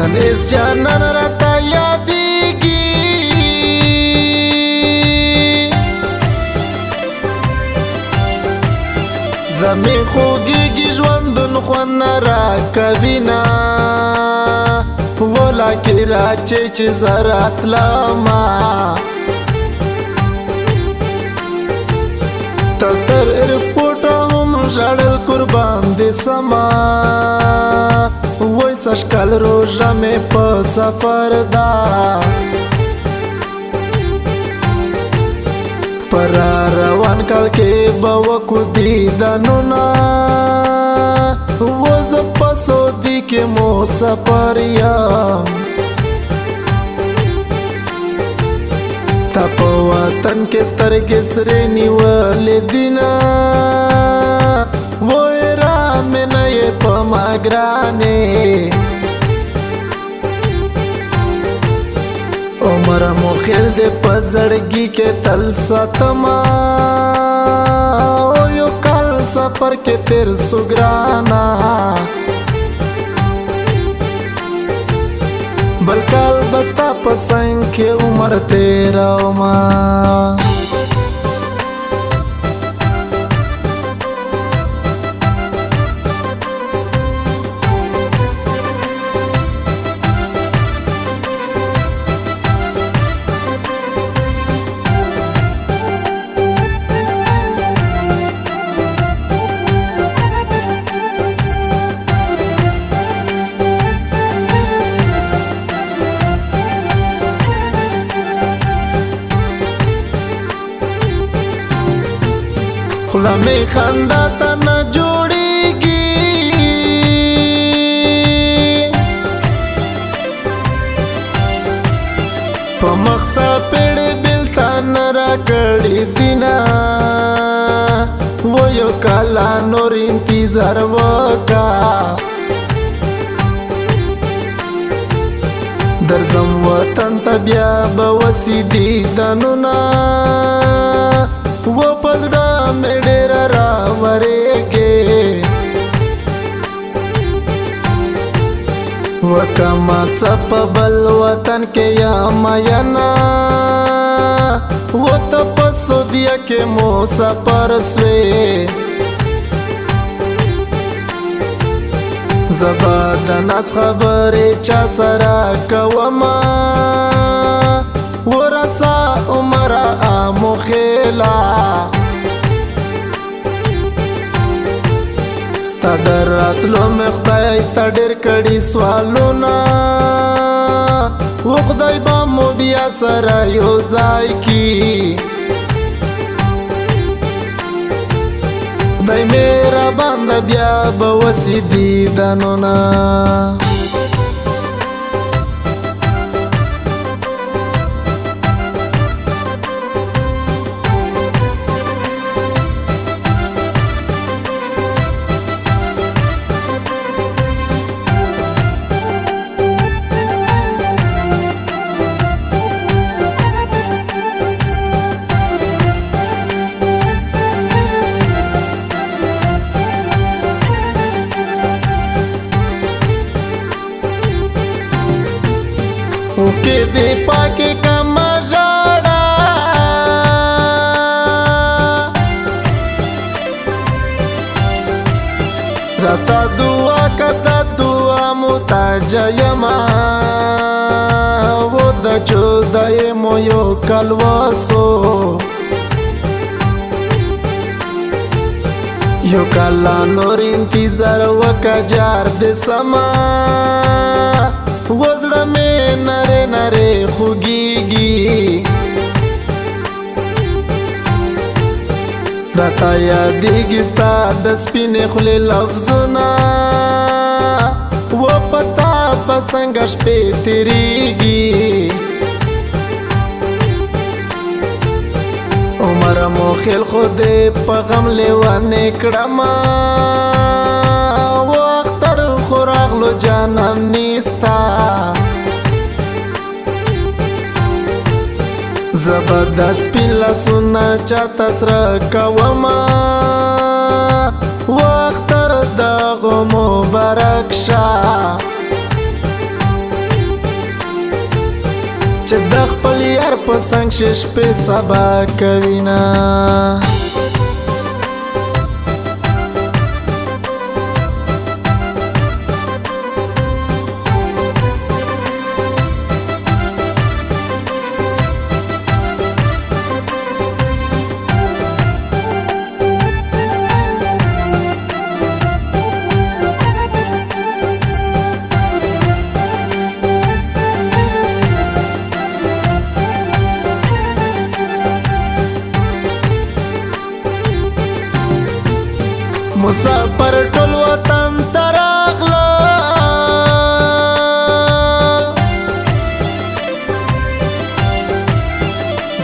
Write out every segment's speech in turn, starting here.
نن اس جانان راته یادېږي زړه مې خوږېږي ژوندون خوند نه راکوينه ولاکې راچې چې زه راتلمه ته تر ایرپورټه هم ژړل قربان دې سمه وای سږکال روژه مې په سفر ده په را روان کال کې به وکړو دیدنونه و زه په سعودي کې مسافر یم تا په وطن کې سترګې سرې نیولې دینه وای رامې نه یې په ما ګرانې عمر مو خیل دې په زړګي کې تل ساتما او یو کال سفر کې تیر سو ګرانا بل کال بستا په څنګ کې عمر تیروما خوله مې خندا ته نه جوړېږي په مخ څپېړې بېلتان راکړې دینه و یو کاله نور انتظار وکړه درځم وطن ته بیا به وسي دیدنونه و پزړه مې ډېره راورېږې وکما څه په بل وطن کې یم مینه و ته په سعودیه کې مسافر سوې زه به د ناز خبرې چا سره کومه ورسا عمره آمو خیلا ستا در راتلو مې خدای ته ډېر کړي سوالونه و خدای به مو بیا سره یو ځای کي خدای مهربان ده بیا به وسي دیدنونه اوکې دې پاکې کما ژړا راته دعا کته دعا محتاج یما و د جدای مو یو کال وسو یو کال نور انتظار وکړه جار دې سما وزړه مې نری نری خوږېږي راته یادېږي ستا د سپینې خولې لفظونه و په تا په څنګه شپې تېرېږي عمره مو خیل خو دې په غم لیونې کړمه وه اختر د غمو بارک شه زه به د سپین لاسونه چاته سره کومه عمره مو خیل خو دې په غم لیونې کړمه و اختر خو راغلو جانان نیستا زبردست سپین لاسونه چاته سره کومه و اختر د غمو مبارک شه په څنګ شپې سبا کوي نه مسافر ټول وطن ته راغلل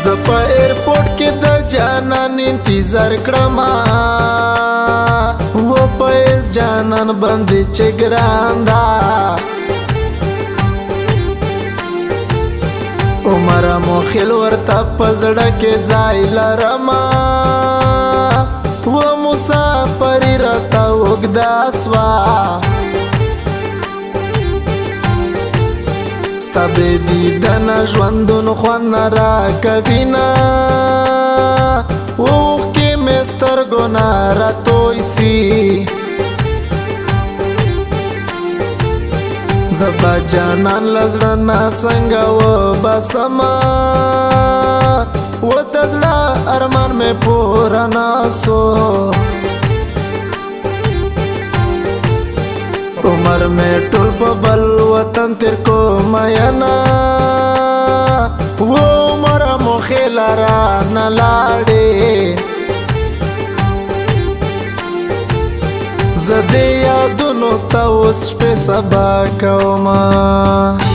زه په ایرپورټ کې د جانان انتظار کړم و په جانان باندې چې ګران ده عمر مو خیل ورته په زړه کې ځای لرم و مسافری راته اوږده سوه ستا بې دیدنه ژوندون خوند نه راکوینه اوښکې مې سترګو نه راتوی سي زه به جانان له زړه نه څنګه وباسمه و د زړه ارمان مې پوره نه سو عمر مې ټول په بل وطن تیر کو مینا و عمر مو خیله رانه لاړې زه دې یادونو ته اوس شپې سبا کومه